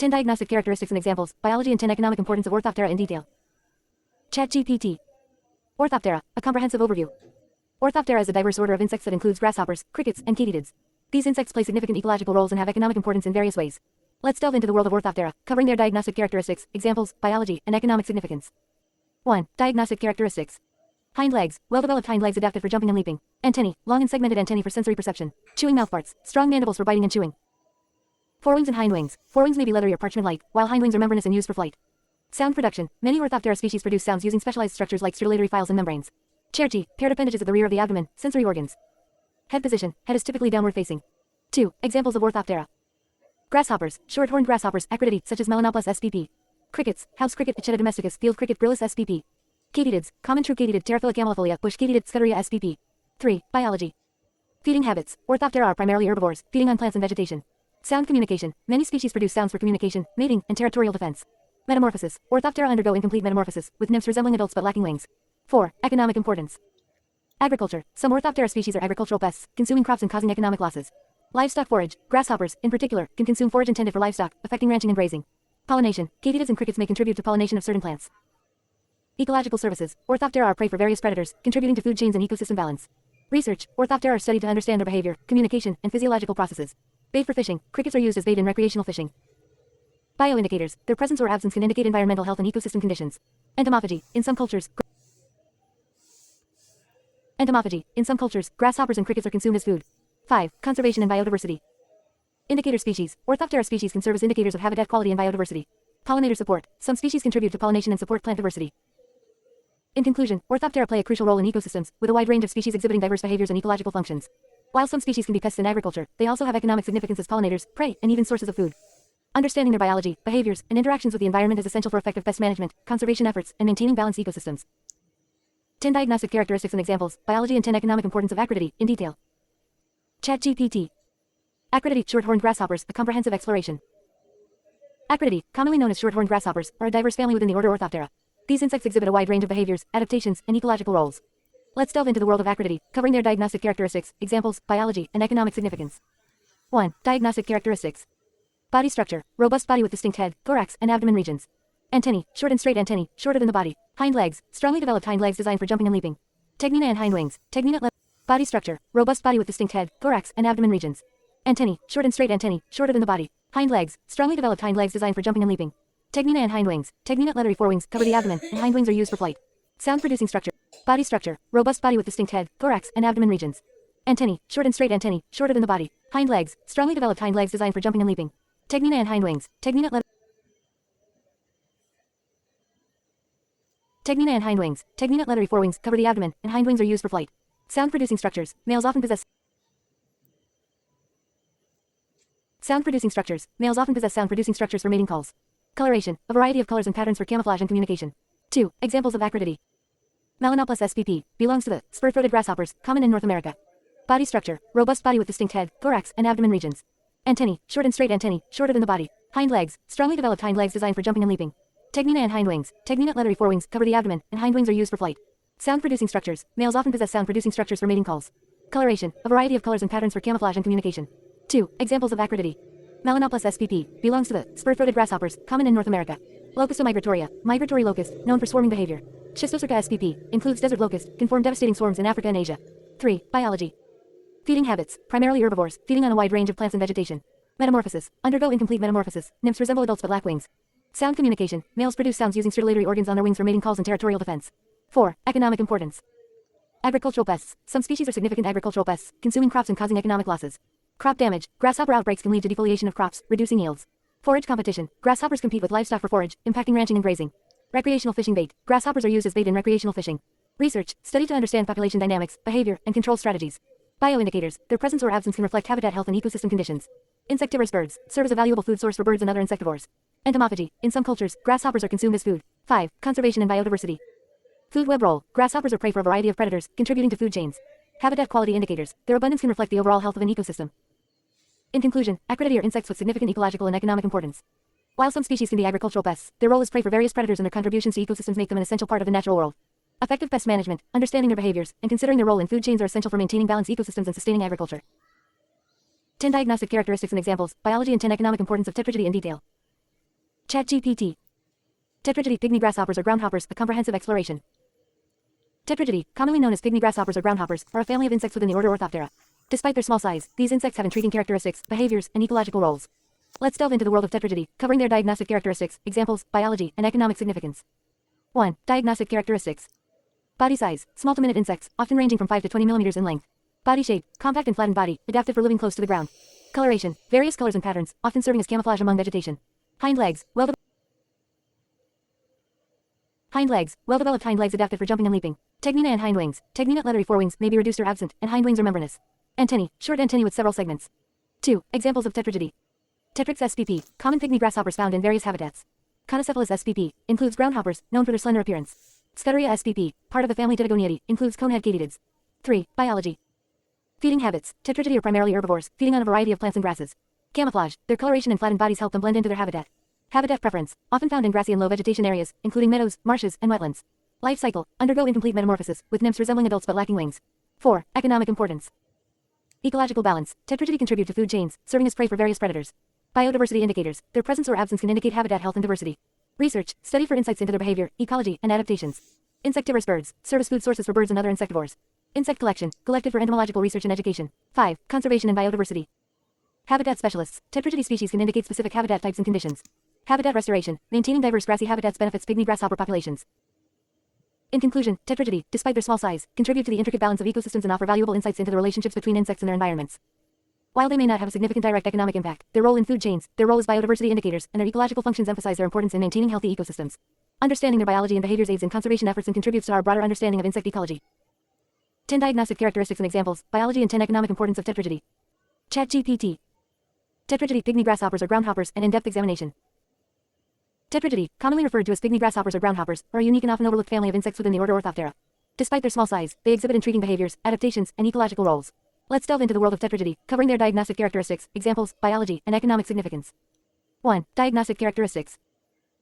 10 diagnostic characteristics and examples, biology and 10 economic importance of Orthoptera in detail. ChatGPT. Orthoptera, a comprehensive overview. Orthoptera is a diverse order of insects that includes grasshoppers, crickets, and katydids. These insects play significant ecological roles and have economic importance in various ways. Let's delve into the world of Orthoptera, covering their diagnostic characteristics, examples, biology, and economic significance. 1. Diagnostic characteristics. Hind legs, well-developed hind legs adapted for jumping and leaping. Antennae, long and segmented antennae for sensory perception. Chewing mouthparts, strong mandibles for biting and chewing. Forewings and hindwings. Forewings may be leathery or parchment-like, while hindwings are membranous and used for flight. Sound production. Many Orthoptera species produce sounds using specialized structures like stridulatory files and membranes. Cerci, paired appendages at the rear of the abdomen, sensory organs. Head position. Head is typically downward facing. 2. Examples of Orthoptera. Grasshoppers, short-horned grasshoppers, acrididae, such as Melanopus spp. Crickets, house cricket, Echetta domesticus, field cricket, Gryllus spp. Katydids, common true katydid, Pterophilic amelifolia, bush katydid, Scuderia spp. 3. Biology. Feeding habits. Orthoptera are primarily herbivores, feeding on plants and vegetation. Sound communication. Many species produce sounds for communication, mating, and territorial defense. Metamorphosis. Orthoptera undergo incomplete metamorphosis, with nymphs resembling adults but lacking wings. 4. Economic importance. Agriculture. Some Orthoptera species are agricultural pests, consuming crops and causing economic losses. Livestock forage. Grasshoppers, in particular, can consume forage intended for livestock, affecting ranching and grazing. Pollination. Katydids and crickets may contribute to pollination of certain plants. Ecological services. Orthoptera are prey for various predators, contributing to food chains and ecosystem balance. Research. Orthoptera are studied to understand their behavior, communication, and physiological processes. Bait for fishing. Crickets are used as bait in recreational fishing. Bioindicators. Their presence or absence can indicate environmental health and ecosystem conditions. Entomology. In some cultures, grasshoppers and crickets are consumed as food. 5. Conservation and biodiversity. Indicator species. Orthoptera species can serve as indicators of habitat quality and biodiversity. Pollinator support. Some species contribute to pollination and support plant diversity. In conclusion, Orthoptera play a crucial role in ecosystems, with a wide range of species exhibiting diverse behaviors and ecological functions. While some species can be pests in agriculture, they also have economic significance as pollinators, prey, and even sources of food. Understanding their biology, behaviors, and interactions with the environment is essential for effective pest management, conservation efforts, and maintaining balanced ecosystems. 10 diagnostic characteristics and examples, biology and 10 economic importance of acrididae, in detail. ChatGPT. Acrididae, short-horned grasshoppers, a comprehensive exploration. Acrididae, commonly known as short-horned grasshoppers, are a diverse family within the order Orthoptera. These insects exhibit a wide range of behaviors, adaptations, and ecological roles. Let's delve into the world of acrididae, covering their diagnostic characteristics, examples, biology, and economic significance. 1. Diagnostic characteristics. Body structure. Robust body with distinct head, thorax, and abdomen regions. Antennae. Short and straight antennae, shorter than the body. Hind legs. Strongly developed hind legs designed for jumping and leaping. Tegmina and hind wings. Tegmina. Body structure. Robust body with distinct head, thorax, and abdomen regions. Antennae. Short and straight antennae, shorter than the body. Hind legs. Strongly developed hind legs designed for jumping and leaping. Tegmina and hind wings. Tegmina leathery forewings cover the abdomen, and hind wings are used for flight. Sound producing structure. Body structure. Robust body with distinct head, thorax, and abdomen regions. Antennae. Short and straight antennae, shorter than the body. Hind legs. Strongly developed hind legs designed for jumping and leaping. Tegmina and hind wings. Tegmina and hind wings. Tegmina leathery forewings cover the abdomen, and hind wings are used for flight. Sound producing structures. Males often possess sound producing structures. Males often possess sound producing structures for mating calls. Coloration. A variety of colors and patterns for camouflage and communication. 2. Examples of acrididae. Melanopus spp. Belongs to the spur-throated grasshoppers, common in North America. Body structure. Robust body with distinct head, thorax, and abdomen regions. Antennae. Short and straight antennae, shorter than the body. Hind legs. Strongly developed hind legs designed for jumping and leaping. Tegmina and hind wings. Tegmina leathery forewings cover the abdomen, and hind wings are used for flight. Sound producing structures. Males often possess sound producing structures for mating calls. Coloration. A variety of colors and patterns for camouflage and communication. 2. Examples of acrididae. Melanopus spp. Belongs to the spur-throated grasshoppers, common in North America. Locusta migratoria. Migratory locust, known for swarming behavior. Schistosarca spp. Includes desert locust, can form devastating swarms in Africa and Asia. 3. Biology. Feeding habits. Primarily herbivores, feeding on a wide range of plants and vegetation. Metamorphosis. Undergo incomplete metamorphosis. Nymphs resemble adults but lack wings. Sound communication. Males produce sounds using stridulatory organs on their wings for mating calls and territorial defense. 4. Economic importance. Agricultural pests. Some species are significant agricultural pests, consuming crops and causing economic losses. Crop damage. Grasshopper outbreaks can lead to defoliation of crops, reducing yields. Forage competition. Grasshoppers compete with livestock for forage, impacting ranching and grazing. Recreational fishing bait. Grasshoppers are used as bait in recreational fishing. Research. Study to understand population dynamics, behavior, and control strategies. Bioindicators. Their presence or absence can reflect habitat health and ecosystem conditions. Insectivorous birds. Serve as a valuable food source for birds and other insectivores. Entomology. In some cultures, grasshoppers are consumed as food. 5. Conservation and biodiversity. Food web role. Grasshoppers are prey for a variety of predators, contributing to food chains. Habitat quality indicators. Their abundance can reflect the overall health of an ecosystem. In conclusion, acrididae are insects with significant ecological and economic importance. While some species can be agricultural pests, their role as prey for various predators and their contributions to ecosystems make them an essential part of the natural world. Effective pest management, understanding their behaviors, and considering their role in food chains are essential for maintaining balanced ecosystems and sustaining agriculture. 10 diagnostic characteristics and examples, biology and 10 economic importance of tetragidae in detail. ChatGPT. Tetragedy pygmy grasshoppers or groundhoppers, a comprehensive exploration. Tetragedy, commonly known as pygmy grasshoppers or groundhoppers, are a family of insects within the order Orthoptera. Despite their small size, these insects have intriguing characteristics, behaviors, and ecological roles. Let's delve into the world of tetragedy, covering their diagnostic characteristics, examples, biology, and economic significance. 1. Diagnostic characteristics. Body size, small to minute insects, often ranging from 5 to 20 millimeters in length. Body shape, compact and flattened body, adapted for living close to the ground. Coloration, various colors and patterns, often serving as camouflage among vegetation. Hind legs, well-developed hind legs adapted for jumping and leaping. Tegmina and hind wings. Tegmina leathery forewings may be reduced or absent, and hind wings are membranous. Antennae, short antennae with several segments. 2. Examples of tetragedy. Tetrix spp, common pygmy grasshoppers found in various habitats. Conocephalus spp, includes groundhoppers, known for their slender appearance. Scuteria spp, part of the family Tetagoniidae, includes conehead katydids. 3. Biology. Feeding habits. Tetragedy are primarily herbivores, feeding on a variety of plants and grasses. Camouflage. Their coloration and flattened bodies help them blend into their habitat. Habitat preference, often found in grassy and low vegetation areas, including meadows, marshes, and wetlands. Life cycle, undergo incomplete metamorphosis, with nymphs resembling adults but lacking wings. 4. Economic importance. Ecological balance. Tetragedy contribute to food chains, serving as prey for various predators. Biodiversity indicators. Their presence or absence can indicate habitat health and diversity. Research, study for insights into their behavior, ecology, and adaptations. Insectivorous birds, serve as food sources for birds and other insectivores. Insect collection, collected for entomological research and education. 5. Conservation and biodiversity. Habitat specialists. Tetragedy species can indicate specific habitat types and conditions. Habitat restoration, maintaining diverse grassy habitats benefits pygmy grasshopper populations. In conclusion, tetragedy, despite their small size, contribute to the intricate balance of ecosystems and offer valuable insights into the relationships between insects and their environments. While they may not have a significant direct economic impact, their role in food chains, their role as biodiversity indicators, and their ecological functions emphasize their importance in maintaining healthy ecosystems. Understanding their biology and behaviors aids in conservation efforts and contributes to our broader understanding of insect ecology. 10 diagnostic characteristics and examples, biology and 10 economic importance of tetragedy. ChatGPT. Tetragedy pygmy grasshoppers or groundhoppers, and in-depth examination. Tetragedy, commonly referred to as pygmy grasshoppers or groundhoppers, are a unique and often overlooked family of insects within the order Orthoptera. Despite their small size, they exhibit intriguing behaviors, adaptations, and ecological roles. Let's delve into the world of tetragedy, covering their diagnostic characteristics, examples, biology, and economic significance. 1. Diagnostic characteristics.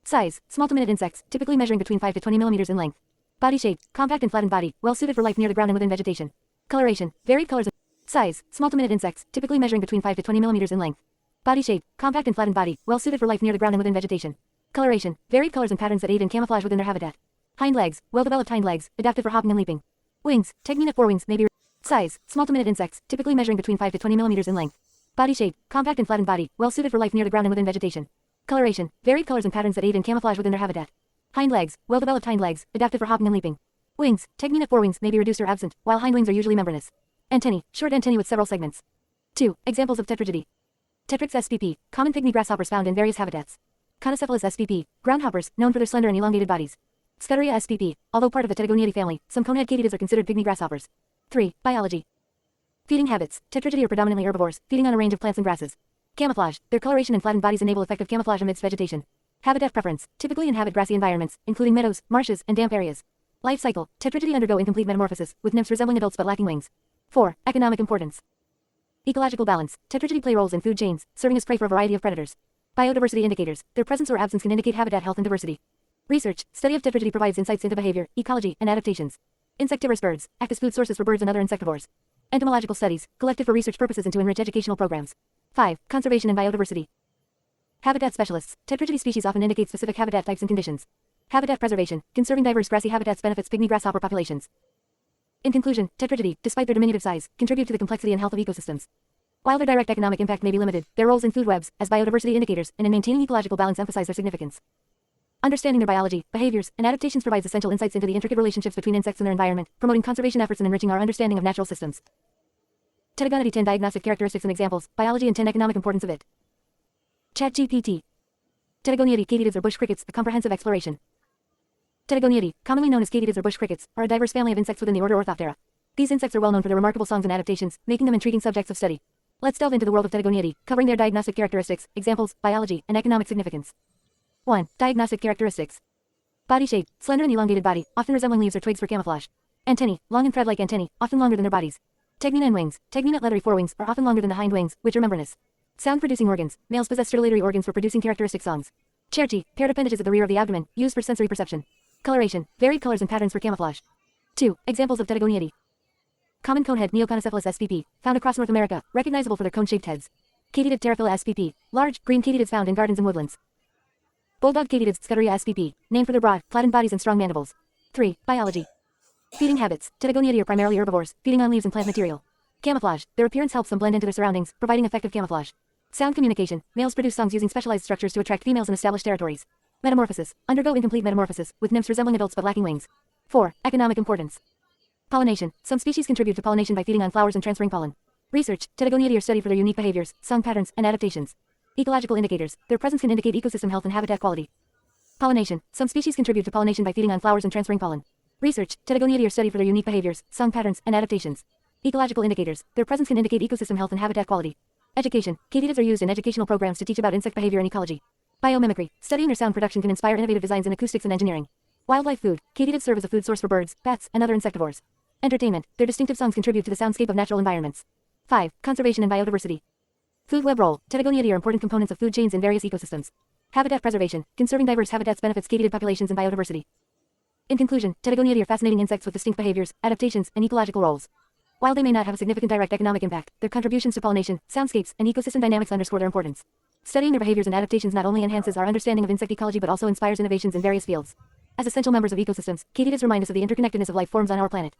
Size, small to minute insects, typically measuring between 5 to 20 millimeters in length. Body shape, compact and flattened body, well suited for life near the ground and within vegetation. Coloration, varied colors. Size, small to minute insects, typically measuring between 5 to 20 millimeters in length. Body shape, compact and flattened body, well suited for life near the ground and within vegetation. Coloration, varied colors and patterns that aid in camouflage within their habitat. Hind legs, well-developed hind legs, adapted for hopping and leaping. Wings, tegmina forewings may be. Size, small to minute insects, typically measuring between 5 to 20 millimeters in length. Body shape, compact and flattened body, well suited for life near the ground and within vegetation. Coloration, varied colors and patterns that aid in camouflage within their habitat. Hind legs, well-developed hind legs, adapted for hopping and leaping. Wings, tegmina forewings may be reduced or absent, while hind wings are usually membranous. Antennae, short antennae with several segments. 2. Examples of tetragedy. Tetrix spp, common pygmy grasshoppers found in various habitats. Conocephalus spp, groundhoppers, known for their slender and elongated bodies. Scuteria spp, although part of the Tetagoniidae family, some conehead katydids are considered pygmy grasshoppers. 3. Biology. Feeding habits. Tetragedy are predominantly herbivores, feeding on a range of plants and grasses. Camouflage. Their coloration and flattened bodies enable effective camouflage amidst vegetation. Habitat preference. Typically inhabit grassy environments, including meadows, marshes, and damp areas. Life cycle. Tetragedy undergo incomplete metamorphosis, with nymphs resembling adults but lacking wings. 4. Economic importance. Ecological balance. Tetragedy play roles in food chains, serving as prey for a variety of predators. Biodiversity indicators. Their presence or absence can indicate habitat health and diversity. Research, study of tetragedy provides insights into behavior, ecology, and adaptations. Insectivorous birds, act as food sources for birds and other insectivores. Entomological studies, collected for research purposes and to enrich educational programs. 5. Conservation and biodiversity. Habitat specialists. Tetragedy species often indicate specific habitat types and conditions. Habitat preservation, conserving diverse grassy habitats benefits pygmy grasshopper populations. In conclusion, tetragedy, despite their diminutive size, contribute to the complexity and health of ecosystems. While their direct economic impact may be limited, their roles in food webs, as biodiversity indicators, and in maintaining ecological balance emphasize their significance. Understanding their biology, behaviors, and adaptations provides essential insights into the intricate relationships between insects and their environment, promoting conservation efforts and enriching our understanding of natural systems. Tetagoniidae 10 diagnostic characteristics and examples, biology and 10 economic importance of it. ChatGPT. Tetagoniidae katydids or bush crickets, a comprehensive exploration. Tetagoniidae, commonly known as katydids or bush crickets, are a diverse family of insects within the order Orthoptera. These insects are well known for their remarkable songs and adaptations, making them intriguing subjects of study. Let's delve into the world of Tetagoniidae, covering their diagnostic characteristics, examples, biology, and economic significance. 1. Diagnostic characteristics. Body shape, slender and elongated body, often resembling leaves or twigs for camouflage. Antennae, long and thread-like antennae, often longer than their bodies. Tegmina and wings. Tegmina leathery forewings are often longer than the hind wings, which are membranous. Sound-producing organs. Males possess stridulatory organs for producing characteristic songs. Cerci, paired appendages at the rear of the abdomen, used for sensory perception. Coloration, varied colors and patterns for camouflage. 2. Examples of Tetagoniidae. Common conehead Neoconocephalus spp, found across North America, recognizable for their cone-shaped heads. Katydid Pterophila spp, large, green katydids found in gardens and woodlands. Bulldog katydids Scuteria spp, named for their broad, flattened bodies and strong mandibles. 3. Biology. Feeding habits. Pterygoneae are primarily herbivores, feeding on leaves and plant material. Camouflage. Their appearance helps them blend into their surroundings, providing effective camouflage. Sound communication. Males produce songs using specialized structures to attract females in established territories. Metamorphosis. Undergo incomplete metamorphosis, with nymphs resembling adults but lacking wings. 4. Economic importance. Pollination. Some species contribute to pollination by feeding on flowers and transferring pollen. Research. Pterygoneae are studied for their unique behaviors, song patterns, and adaptations. Ecological indicators. Their presence can indicate ecosystem health and habitat quality. Pollination. Some species contribute to pollination by feeding on flowers and transferring pollen. Research. Pterygoneae are studied for their unique behaviors, song patterns, and adaptations. Ecological indicators. Their presence can indicate ecosystem health and habitat quality. Education. Katydids are used in educational programs to teach about insect behavior and ecology. Biomimicry. Studying their sound production can inspire innovative designs in acoustics and engineering. Wildlife food. Katydids serve as a food source for birds, bats, and other insectivores. Entertainment. Their distinctive songs contribute to the soundscape of natural environments. 5. Conservation and biodiversity. Food web role. Pterygoneae are important components of food chains in various ecosystems. Habitat preservation. Conserving diverse habitats benefits katydid populations and biodiversity. In conclusion, Pterygoneae are fascinating insects with distinct behaviors, adaptations, and ecological roles. While they may not have a significant direct economic impact, their contributions to pollination, soundscapes, and ecosystem dynamics underscore their importance. Studying their behaviors and adaptations not only enhances our understanding of insect ecology but also inspires innovations in various fields. As essential members of ecosystems, katydids remind us of the interconnectedness of life forms on our planet.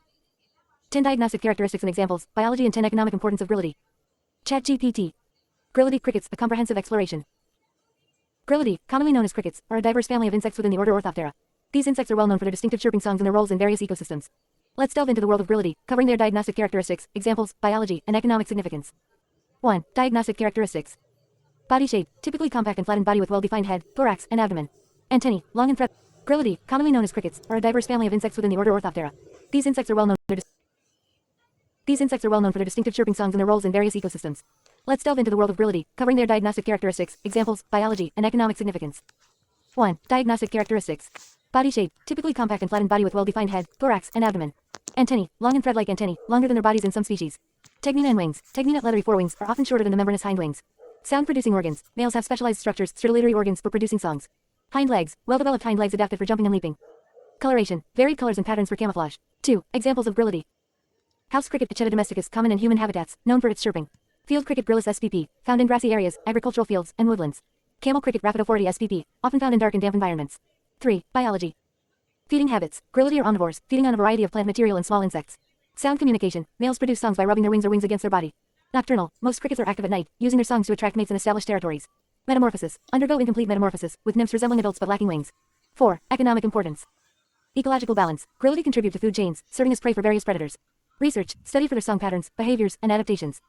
10 diagnostic characteristics and examples, biology and 10 economic importance of grillidae. ChatGPT. Grillidae crickets, a comprehensive exploration. Grillidae, commonly known as crickets, are a diverse family of insects within the order Orthoptera. These insects are well known for their distinctive chirping songs and their roles in various ecosystems. Let's delve into the world of grillidae, covering their diagnostic characteristics, examples, biology, and economic significance. 1. Diagnostic characteristics. Body shape, typically compact and flattened body with well-defined head, thorax, and abdomen. Antennae, long and thread. Grillidae, commonly known as crickets, are a diverse family of insects within the order Orthoptera. These insects are well known for their distinctive chirping songs and their roles in various ecosystems. Let's delve into the world of grillidae, covering their diagnostic characteristics, examples, biology, and economic significance. 1. Diagnostic characteristics. Body shape, typically compact and flattened body with well-defined head, thorax, and abdomen. Antennae, long and thread-like antennae, longer than their bodies in some species. Tegmina and wings. Tegmina leathery forewings are often shorter than the membranous hind wings. Sound-producing organs. Males have specialized structures, stridulatory organs for producing songs. Hind legs. Well-developed hind legs adapted for jumping and leaping. Coloration. Varied colors and patterns for camouflage. 2. Examples of grillidae. House cricket Pichetta domesticus, common in human habitats, known for its chirping. Field cricket Gryllus spp, found in grassy areas, agricultural fields, and woodlands. Camel cricket Rhaphidophoridae spp, often found in dark and damp environments. 3. Biology. Feeding habits. Grillidae are omnivores, feeding on a variety of plant material and small insects. Sound communication. Males produce songs by rubbing their wings or wings against their body. Nocturnal. Most crickets are active at night, using their songs to attract mates in established territories. Metamorphosis. Undergo incomplete metamorphosis, with nymphs resembling adults but lacking wings. 4. Economic importance. Ecological balance. Grillidae contribute to food chains, serving as prey for various predators. Research. Study for their song patterns, behaviors, and adaptations.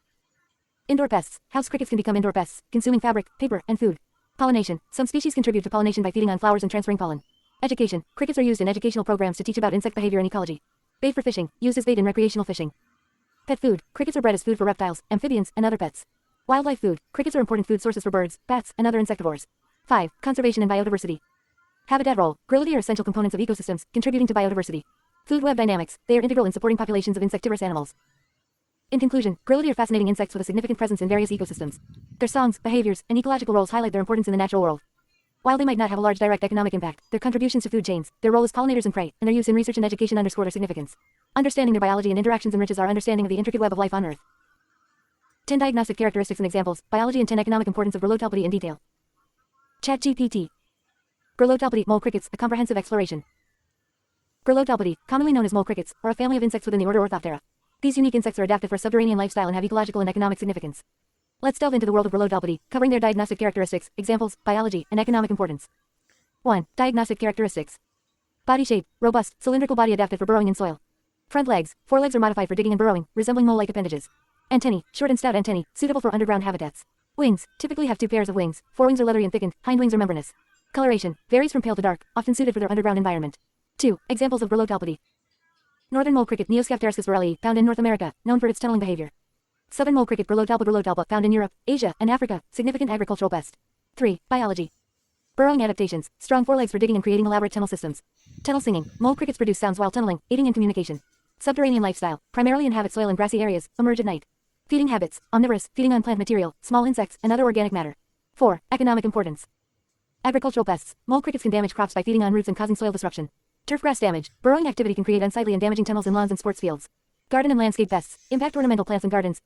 Indoor pests. House crickets can become indoor pests, consuming fabric, paper, and food. Pollination. Some species contribute to pollination by feeding on flowers and transferring pollen. Education. Crickets are used in educational programs to teach about insect behavior and ecology. Bait for fishing. Used as bait in recreational fishing. Pet food. Crickets are bred as food for reptiles, amphibians, and other pets. Wildlife food. Crickets are important food sources for birds, bats, and other insectivores. 5. Conservation and biodiversity. Habitat role. Grillidae are essential components of ecosystems, contributing to biodiversity. Food web dynamics. They are integral in supporting populations of insectivorous animals. In conclusion, grillidae are fascinating insects with a significant presence in various ecosystems. Their songs, behaviors, and ecological roles highlight their importance in the natural world. While they might not have a large direct economic impact, their contributions to food chains, their role as pollinators and prey, and their use in research and education underscore their significance. Understanding their biology and interactions enriches our understanding of the intricate web of life on Earth. 10 diagnostic characteristics and examples, biology and 10 economic importance of Grillotalpidae in detail. ChatGPT. Grillotalpidae, mole crickets, a comprehensive exploration. Grillotalpidae, commonly known as mole crickets, are a family of insects within the order Orthoptera. These unique insects are adapted for a subterranean lifestyle and have ecological and economic significance. Let's delve into the world of Grillotalpidae, covering their diagnostic characteristics, examples, biology, and economic importance. 1. Diagnostic characteristics. Body shape, robust, cylindrical body adapted for burrowing in soil. Front legs, forelegs are modified for digging and burrowing, resembling mole-like appendages. Antennae, short and stout antennae, suitable for underground habitats. Wings, typically have 2 pairs of wings, forewings are leathery and thickened, hind wings are membranous. Coloration, varies from pale to dark, often suited for their underground environment. 2. Examples of Grillotalpidae. Northern mole cricket Neoscapterascus varelii, found in North America, known for its tunneling behavior. Southern mole cricket Grillotalpa found in Europe, Asia, and Africa, significant agricultural pest. 3. Biology. Burrowing adaptations, strong forelegs for digging and creating elaborate tunnel systems. Tunnel singing, mole crickets produce sounds while tunneling, aiding in communication. Subterranean lifestyle, primarily inhabit soil and grassy areas, emerge at night. Feeding habits, omnivorous, feeding on plant material, small insects, and other organic matter. 4. Economic importance. Agricultural pests, mole crickets can damage crops by feeding on roots and causing soil disruption. Turfgrass damage, burrowing activity can create unsightly and damaging tunnels in lawns and sports fields. Garden and landscape pests, impact ornamental plants and gardens.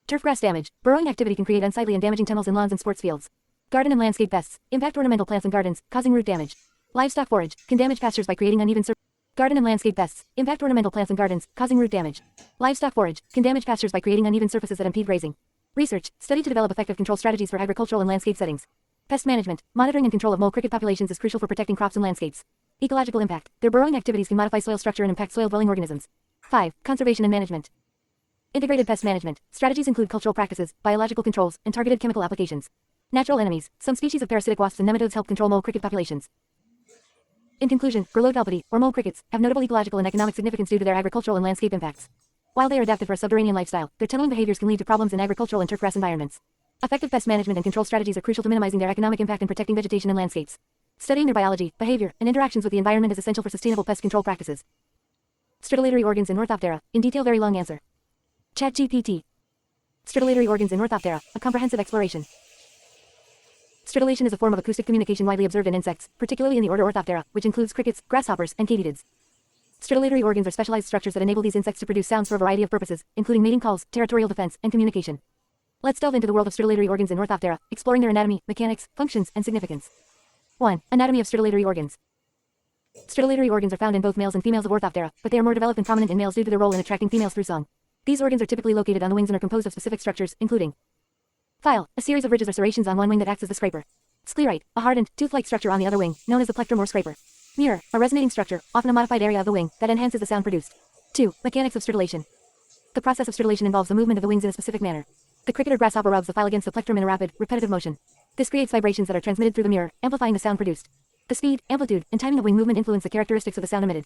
Turfgrass damage, burrowing activity can create unsightly and damaging tunnels in lawns and sports fields. Garden and landscape pests impact ornamental plants and gardens, causing root damage. Livestock forage can damage pastures by creating uneven surfaces. Garden and landscape pests impact ornamental plants and gardens, causing root damage. Livestock forage can damage pastures by creating uneven surfaces that impede grazing. Research study to develop effective control strategies for agricultural and landscape settings. Pest management, monitoring and control of mole cricket populations is crucial for protecting crops and landscapes. Ecological impact, their burrowing activities can modify soil structure and impact soil-dwelling organisms. 5. Conservation and management. Integrated pest management strategies include cultural practices, biological controls, and targeted chemical applications. Natural enemies, some species of parasitic wasps and nematodes help control mole cricket populations. In conclusion, Gurlothelpidae, or mole crickets, have notable ecological and economic significance due to their agricultural and landscape impacts. While they are adapted for a subterranean lifestyle, their tunneling behaviors can lead to problems in agricultural and turfgrass environments. Effective pest management and control strategies are crucial to minimizing their economic impact and protecting vegetation and landscapes. Studying their biology, behavior, and interactions with the environment is essential for sustainable pest control practices. Stridulatory organs in Orthoptera. In detail, very long answer. ChatGPT. Stridulatory organs in Orthoptera, a comprehensive exploration. Stridulation is a form of acoustic communication widely observed in insects, particularly in the order Orthoptera, which includes crickets, grasshoppers, and katydids. Stridulatory organs are specialized structures that enable these insects to produce sounds for a variety of purposes, including mating calls, territorial defense, and communication. Let's delve into the world of stridulatory organs in Orthoptera, exploring their anatomy, mechanics, functions, and significance. 1. Anatomy of stridulatory organs. Stridulatory organs are found in both males and females of Orthoptera, but they are more developed and prominent in males due to their role in attracting females through song. These organs are typically located on the wings and are composed of specific structures, including file, a series of ridges or serrations on one wing that acts as the scraper. Sclerite, a hardened, tooth-like structure on the other wing, known as the plectrum or scraper. Mirror, a resonating structure, often a modified area of the wing, that enhances the sound produced. 2. Mechanics of stridulation. The process of stridulation involves the movement of the wings in a specific manner. The cricket or grasshopper rubs the file against the plectrum in a rapid, repetitive motion. This creates vibrations that are transmitted through the mirror, amplifying the sound produced. The speed, amplitude, and timing of wing movement influence the characteristics of the sound emitted.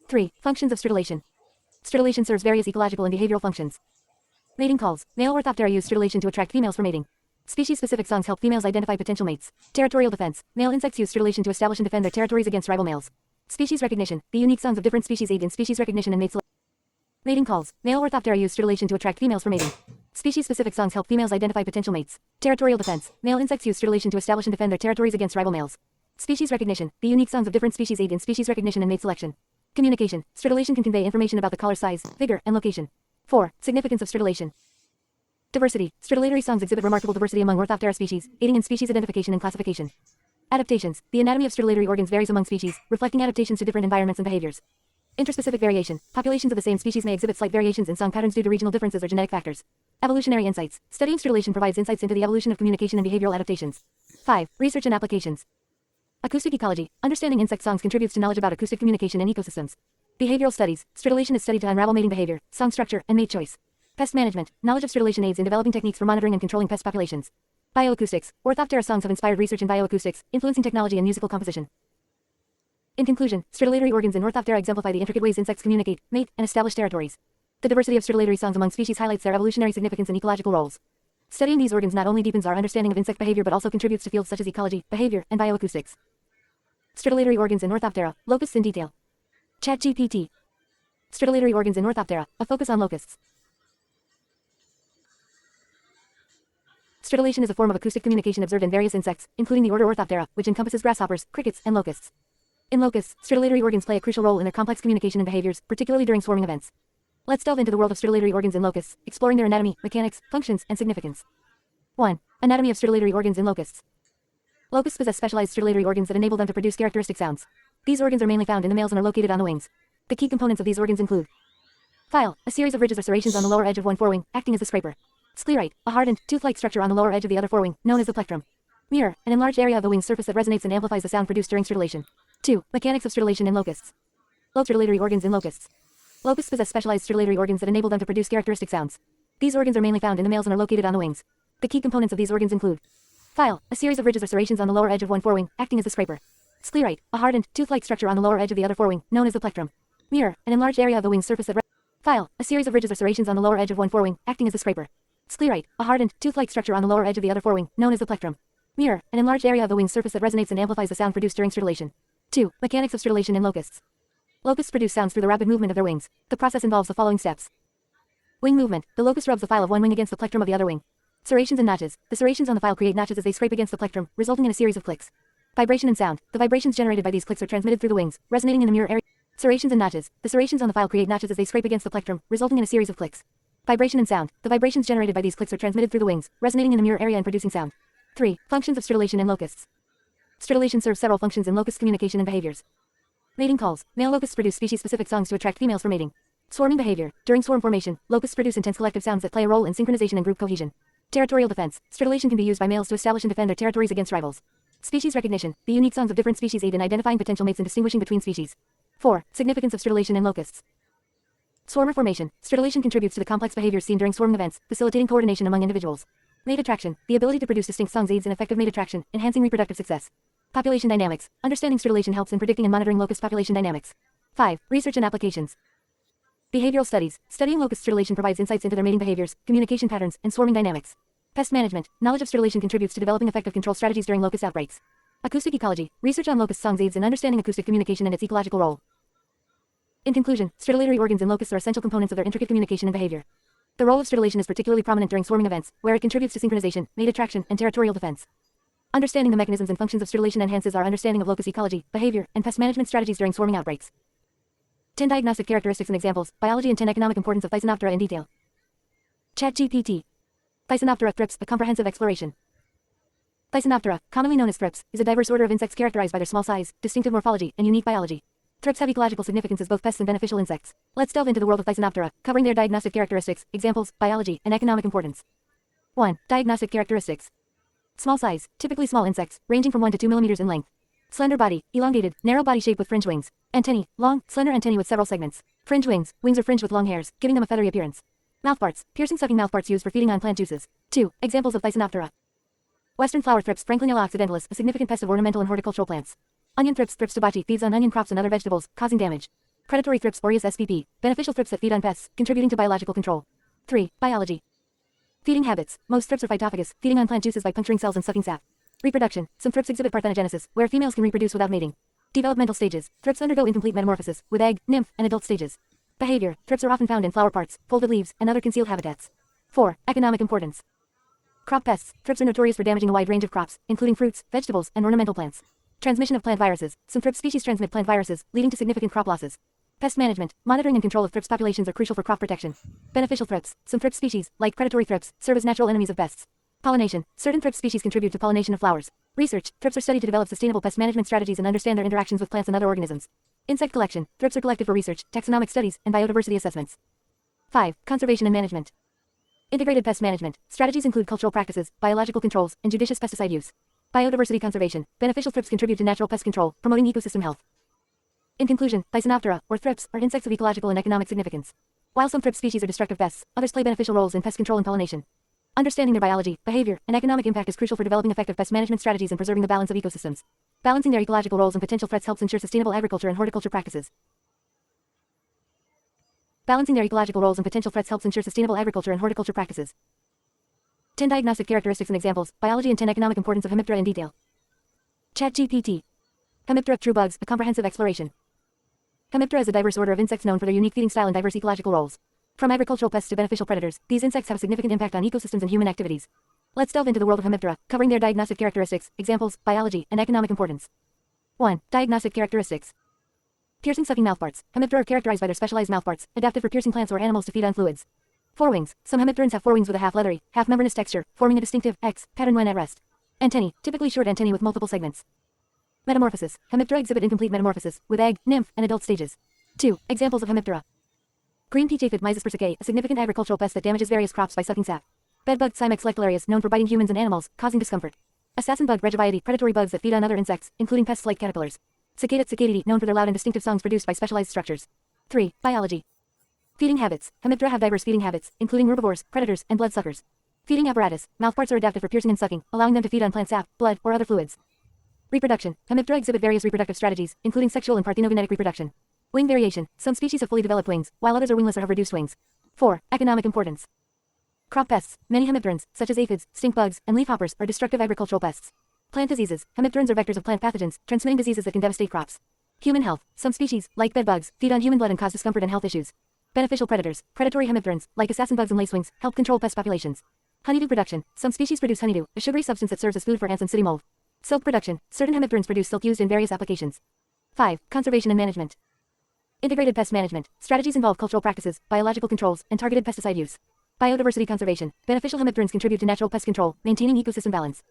3. Functions of stridulation. Stridulation serves various ecological and behavioral functions. Mating calls. Male Orthoptera use stridulation to attract females for mating. Species-specific songs help females identify potential mates. Territorial defense. Male insects use stridulation to establish and defend their territories against rival males. Species recognition. The unique songs of different species aid in species recognition and mate selection. Mating calls. Male Orthoptera use stridulation to attract females for mating. Species-specific songs help females identify potential mates. Territorial defense. Male insects use stridulation to establish and defend their territories against rival males. Species recognition. The unique songs of different species aid in species recognition and mate selection. Communication. Stridulation can convey information about the caller's size, vigor, and location. 4. Significance of stridulation. Diversity. Stridulatory songs exhibit remarkable diversity among Orthoptera species, aiding in species identification and classification. Adaptations. The anatomy of stridulatory organs varies among species, reflecting adaptations to different environments and behaviors. Interspecific variation. Populations of the same species may exhibit slight variations in song patterns due to regional differences or genetic factors. Evolutionary insights. Studying stridulation provides insights into the evolution of communication and behavioral adaptations. 5. Research and applications. Acoustic ecology. Understanding insect songs contributes to knowledge about acoustic communication and ecosystems. Behavioral studies. Stridulation is studied to unravel mating behavior, song structure, and mate choice. Pest management. Knowledge of stridulation aids in developing techniques for monitoring and controlling pest populations. Bioacoustics. Orthoptera songs have inspired research in bioacoustics, influencing technology and musical composition. In conclusion, stridulatory organs in Orthoptera exemplify the intricate ways insects communicate, mate, and establish territories. The diversity of stridulatory songs among species highlights their evolutionary significance and ecological roles. Studying these organs not only deepens our understanding of insect behavior but also contributes to fields such as ecology, behavior, and bioacoustics. Stridulatory organs in Orthoptera. Locusts in detail. ChatGPT. Stridulatory organs in Orthoptera. A focus on locusts. Stridulation is a form of acoustic communication observed in various insects, including the order Orthoptera, which encompasses grasshoppers, crickets, and locusts. In locusts, stridulatory organs play a crucial role in their complex communication and behaviors, particularly during swarming events. Let's delve into the world of stridulatory organs in locusts, exploring their anatomy, mechanics, functions, and significance. 1. Anatomy of stridulatory organs in locusts. Locusts possess specialized stridulatory organs that enable them to produce characteristic sounds. These organs are mainly found in the males and are located on the wings. The key components of these organs include file, a series of ridges or serrations on the lower edge of one forewing, acting as the scraper. Sclerite, a hardened, tooth-like structure on the lower edge of the other forewing, known as the plectrum. Mirror, an enlarged area of the wing's surface that resonates and amplifies the sound produced during stridulation. 2. Mechanics of stridulation in locusts. Stridulatory organs in locusts. Locusts possess specialized stridulatory organs that enable them to produce characteristic sounds. These organs are mainly found in the males and are located on the wings. The key components of these organs include file, a series of ridges or serrations on the lower edge of one forewing, acting as the scraper. Sclerite, a hardened, tooth-like structure on the lower edge of the other forewing, known as the plectrum. Mirror, an enlarged area of the wing's surface that file, a series of ridges or serrations on the lower edge of one forewing, acting as the scraper. Sclerite, a hardened, tooth-like structure on the lower edge of the other forewing, known as the plectrum. Mirror, an enlarged area of the wing's surface that resonates and amplifies the sound produced during stridulation. 2. Mechanics of stridulation in locusts. Locusts produce sounds through the rapid movement of their wings. The process involves the following steps. Wing movement. The locust rubs the file of one wing against the plectrum of the other wing. Serrations and notches. The serrations on the file create notches as they scrape against the plectrum, resulting in a series of clicks. Vibration and sound. The vibrations generated by these clicks are transmitted through the wings, resonating in the mirror area. Serrations and notches. The serrations on the file create notches as they scrape against the plectrum, resulting in a series of clicks. Vibration and sound. The vibrations generated by these clicks are transmitted through the wings, resonating in the mirror area and producing sound. 3. Functions of stridulation in locusts. Stridulation serves several functions in locust communication and behaviors. Mating calls. Male locusts produce species-specific songs to attract females for mating. Swarming behavior. During swarm formation, locusts produce intense collective sounds that play a role in synchronization and group cohesion. Territorial defense. Stridulation can be used by males to establish and defend their territories against rivals. Species recognition. The unique songs of different species aid in identifying potential mates and distinguishing between species. 4. Significance of stridulation in locusts. Swarmer formation. Stridulation contributes to the complex behaviors seen during swarming events, facilitating coordination among individuals. Mate attraction. The ability to produce distinct songs aids in effective mate attraction, enhancing reproductive success. Population dynamics. Understanding stridulation helps in predicting and monitoring locust population dynamics. 5. Research and applications. Behavioral studies. Studying locust stridulation provides insights into their mating behaviors, communication patterns, and swarming dynamics. Pest management. Knowledge of stridulation contributes to developing effective control strategies during locust outbreaks. Acoustic ecology. Research on locust songs aids in understanding acoustic communication and its ecological role. In conclusion, stridulatory organs in locusts are essential components of their intricate communication and behavior. The role of stridulation is particularly prominent during swarming events, where it contributes to synchronization, mate attraction, and territorial defense. Understanding the mechanisms and functions of stridulation enhances our understanding of locust ecology, behavior, and pest management strategies during swarming outbreaks. 10 diagnostic characteristics and examples, biology and 10 economic importance of Thysanoptera in detail. ChatGPT. Thysanoptera thrips, a comprehensive exploration. Thysanoptera, commonly known as thrips, is a diverse order of insects characterized by their small size, distinctive morphology, and unique biology. Thrips have ecological significance as both pests and beneficial insects. Let's delve into the world of Thysanoptera, covering their diagnostic characteristics, examples, biology, and economic importance. 1. Diagnostic characteristics. Small size, typically small insects, ranging from 1 to 2 millimeters in length. Slender body, elongated, narrow body shape with fringe wings. Antennae, long, slender antennae with several segments. Fringe wings, wings are fringed with long hairs, giving them a feathery appearance. Mouthparts, piercing sucking mouthparts used for feeding on plant juices. 2. Examples of Thysanoptera. Western flower thrips, Franklinella occidentalis, a significant pest of ornamental and horticultural plants. Onion thrips, Thrips tobaci, feeds on onion crops and other vegetables, causing damage. Predatory thrips, Aureus spp, beneficial thrips that feed on pests, contributing to biological control. 3. Biology. Feeding habits. Most thrips are phytophagous, feeding on plant juices by puncturing cells and sucking sap. Reproduction. Some thrips exhibit parthenogenesis, where females can reproduce without mating. Developmental stages. Thrips undergo incomplete metamorphosis, with egg, nymph, and adult stages. Behavior. Thrips are often found in flower parts, folded leaves, and other concealed habitats. 4. Economic importance. Crop pests. Thrips are notorious for damaging a wide range of crops, including fruits, vegetables, and ornamental plants. Transmission of plant viruses. Some thrips species transmit plant viruses, leading to significant crop losses. Pest management. Monitoring and control of thrips populations are crucial for crop protection. Beneficial thrips. Some thrips species, like predatory thrips, serve as natural enemies of pests. Pollination. Certain thrips species contribute to pollination of flowers. Research. Thrips are studied to develop sustainable pest management strategies and understand their interactions with plants and other organisms. Insect collection. Thrips are collected for research, taxonomic studies, and biodiversity assessments. 5. Conservation and management. Integrated pest management. Strategies include cultural practices, biological controls, and judicious pesticide use. Biodiversity conservation. Beneficial thrips contribute to natural pest control, promoting ecosystem health. In conclusion, Thysanoptera, or thrips, are insects of ecological and economic significance. While some thrips species are destructive pests, others play beneficial roles in pest control and pollination. Understanding their biology, behavior, and economic impact is crucial for developing effective pest management strategies and preserving the balance of ecosystems. Balancing their ecological roles and potential threats helps ensure sustainable agriculture and horticulture practices. Balancing their ecological roles and potential threats helps ensure sustainable agriculture and horticulture practices. 10 diagnostic characteristics and examples, biology and 10 economic importance of Hemiptera in detail. ChatGPT. Hemiptera, true bugs, a comprehensive exploration. Hemiptera is a diverse order of insects known for their unique feeding style and diverse ecological roles. From agricultural pests to beneficial predators, these insects have a significant impact on ecosystems and human activities. Let's delve into the world of Hemiptera, covering their diagnostic characteristics, examples, biology, and economic importance. 1. Diagnostic characteristics. Piercing sucking mouthparts. Hemiptera are characterized by their specialized mouthparts, adapted for piercing plants or animals to feed on fluids. Forewings. Some hemipterans have forewings with a half leathery, half membranous texture, forming a distinctive X pattern when at rest. Antennae. Typically short antennae with multiple segments. Metamorphosis. Hemiptera exhibit incomplete metamorphosis, with egg, nymph, and adult stages. 2. Examples of Hemiptera. Green peach aphid Mysis persicae, a significant agricultural pest that damages various crops by sucking sap. Bedbug Cymex lectularius, known for biting humans and animals, causing discomfort. Assassin bug Regiviidae, predatory bugs that feed on other insects, including pests like caterpillars. Cicada Cicadidae, known for their loud and distinctive songs produced by specialized structures. 3. Biology. Feeding habits. Hemiptera have diverse feeding habits, including herbivores, predators, and bloodsuckers. Feeding apparatus. Mouthparts are adapted for piercing and sucking, allowing them to feed on plant sap, blood, or other fluids. Reproduction. Hemiptera exhibit various reproductive strategies, including sexual and parthenogenetic reproduction. Wing variation. Some species have fully developed wings, while others are wingless or have reduced wings. 4. Economic importance. Crop pests. Many hemipterans, such as aphids, stink bugs, and leafhoppers, are destructive agricultural pests. Plant diseases. Hemipterans are vectors of plant pathogens, transmitting diseases that can devastate crops. Human health. Some species, like bedbugs, feed on human blood and cause discomfort and health issues. Beneficial predators. Predatory hemipterans, like assassin bugs and lacewings, help control pest populations. Honeydew production. Some species produce honeydew, a sugary substance that serves as food for ants and city mold. Silk production. Certain hemipterans produce silk used in various applications. 5. Conservation and management. Integrated pest management. Strategies involve cultural practices, biological controls, and targeted pesticide use. Biodiversity conservation. Beneficial hemipterans contribute to natural pest control, maintaining ecosystem balance.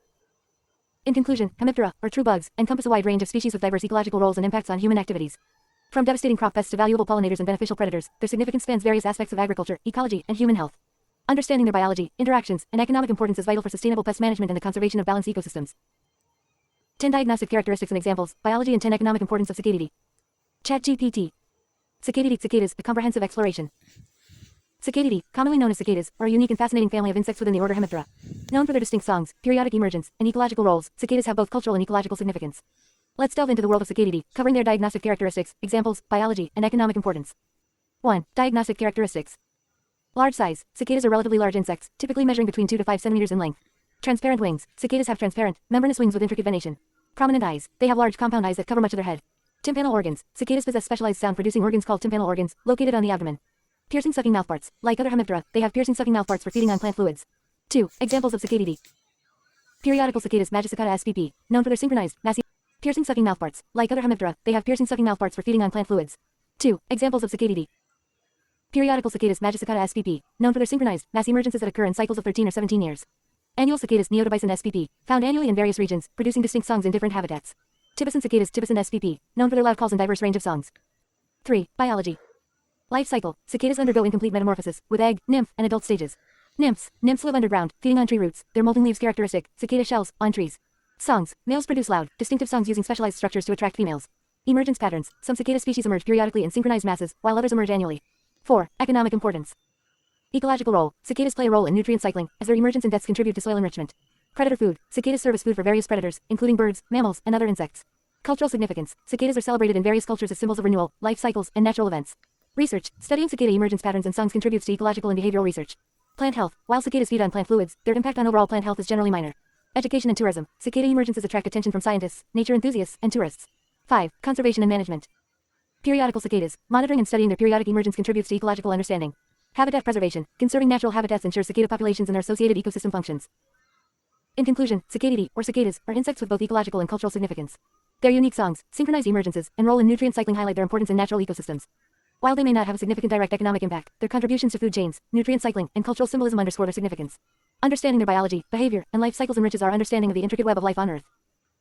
In conclusion, hemiptera, or true bugs, encompass a wide range of species with diverse ecological roles and impacts on human activities. From devastating crop pests to valuable pollinators and beneficial predators, their significance spans various aspects of agriculture, ecology, and human health. Understanding their biology, interactions, and economic importance is vital for sustainable pest management and the conservation of balanced ecosystems. 10 diagnostic characteristics and examples, biology and 10 economic importance of cicadidae. ChatGPT. Cicadidae. Cicadas, a comprehensive exploration. Cicadidae, commonly known as cicadas, are a unique and fascinating family of insects within the order Hemiptera. Known for their distinct songs, periodic emergence, and ecological roles, cicadas have both cultural and ecological significance. Let's delve into the world of Cicadidae, covering their diagnostic characteristics, examples, biology, and economic importance. 1. Diagnostic characteristics. Large size. Cicadas are relatively large insects, typically measuring between 2 to 5 centimeters in length. Transparent wings. Cicadas have transparent, membranous wings with intricate venation. Prominent eyes. They have large compound eyes that cover much of their head. Tympanal organs. Cicadas possess specialized sound-producing organs called tympanal organs, located on the abdomen. Piercing sucking mouthparts. Like other Hemiptera, they have piercing sucking mouthparts for feeding on plant fluids. 2. Examples of Cicadidae. Periodical cicadas Magicicada spp, known for their synchronized, massy, piercing sucking mouthparts. Like other Hemiptera, they have piercing sucking mouthparts for feeding on plant fluids. 2. Examples of Cicadidae. Periodical cicadas Magicicada spp, known for their synchronized, mass emergences that occur in cycles of 13 or 17 years. Annual cicadas Neotobison spp, found annually in various regions, producing distinct songs in different habitats. Tibicin cicadas Tibicin spp, known for their loud calls and diverse range of songs. 3. Biology. Life cycle. Cicadas undergo incomplete metamorphosis, with egg, nymph, and adult stages. Nymphs. Nymphs live underground, feeding on tree roots, their molting leaves characteristic, cicada shells, on trees. Songs. Males produce loud, distinctive songs using specialized structures to attract females. Emergence patterns. Some cicada species emerge periodically in synchronized masses, while others emerge annually. 4. Economic importance. Ecological role. Cicadas play a role in nutrient cycling, as their emergence and deaths contribute to soil enrichment. Predator food. Cicadas serve as food for various predators, including birds, mammals, and other insects. Cultural significance. Cicadas are celebrated in various cultures as symbols of renewal, life cycles, and natural events. Research. Studying cicada emergence patterns and songs contributes to ecological and behavioral research. Plant health. While cicadas feed on plant fluids, their impact on overall plant health is generally minor. Education and tourism. Cicada emergences attract attention from scientists, nature enthusiasts, and tourists. 5. Conservation and management. Periodical cicadas. Monitoring and studying their periodic emergence contributes to ecological understanding. Habitat preservation. Conserving natural habitats ensures cicada populations and their associated ecosystem functions. In conclusion, Cicadidae, or cicadas, are insects with both ecological and cultural significance. Their unique songs, synchronized emergences, and role in nutrient cycling highlight their importance in natural ecosystems. While they may not have a significant direct economic impact, their contributions to food chains, nutrient cycling, and cultural symbolism underscore their significance. Understanding their biology, behavior, and life cycles enriches our understanding of the intricate web of life on Earth.